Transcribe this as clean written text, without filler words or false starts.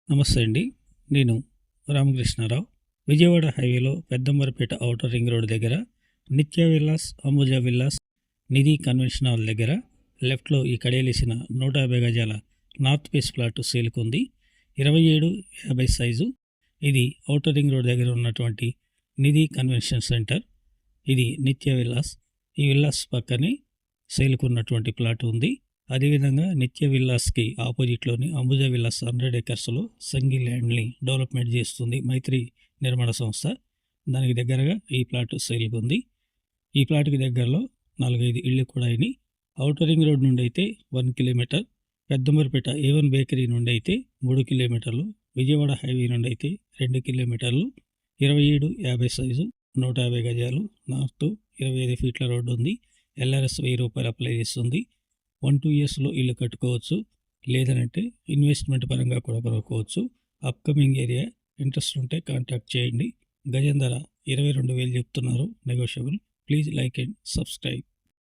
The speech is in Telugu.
నమస్తే అండి. నేను రామకృష్ణారావు. విజయవాడ హైవేలో పెద్దంబరపేట ఔటర్ రింగ్ రోడ్ దగ్గర నిత్య విల్లాస్, అంబుజా విల్లాస్, నిధి కన్వెన్షన్ హాల్ దగ్గర లెఫ్ట్లో ఈ కడేలేసిన 150 గజాల నార్త్ ఫేస్ ప్లాట్ సేల్కుంది. 2750 సైజు. ఇది ఔటర్ రింగ్ రోడ్ దగ్గర ఉన్నటువంటి నిధి కన్వెన్షన్ సెంటర్. ఇది నిత్య విల్లాస్. ఈ విల్లాస్ పక్కనే సేల్కున్నటువంటి ప్లాట్ ఉంది. అదేవిధంగా నిత్య విల్లాస్కి ఆపోజిట్లోని అంబుజా విల్లాస్ 100 ఎకర్స్లో సంఘీ ల్యాండ్ని డెవలప్మెంట్ చేస్తుంది మైత్రి నిర్మాణ సంస్థ. దానికి దగ్గరగా ఈ ప్లాట్ సేల్కి ఉంది. ఈ ప్లాట్కి దగ్గరలో 4-5 ఇళ్ళు కూడా అయినాయి. ఔటర్ రింగ్ రోడ్ నుండి అయితే 1 కిలోమీటర్, పెద్దంబరపేట A1 బేకరీ నుండి అయితే 3 కిలోమీటర్లు, విజయవాడ హైవే నుండి అయితే 2 కిలోమీటర్లు. 2750 సైజు, 150 గజాలు, నార్త్ 25 ఫీట్ల రోడ్డు ఉంది. LRS 1000 రూపాయలు అప్లై చేస్తుంది. 1-2 ఇయర్స్లో ఇల్లు కట్టుకోవచ్చు, లేదనంటే ఇన్వెస్ట్మెంట్ పరంగా కూడా కొనుక్కోవచ్చు. Upcoming area. ఇంట్రెస్ట్ ఉంటే కాంటాక్ట్ చేయండి. గజం ధర 22,000 చెప్తున్నారు, negotiable. Please like and subscribe.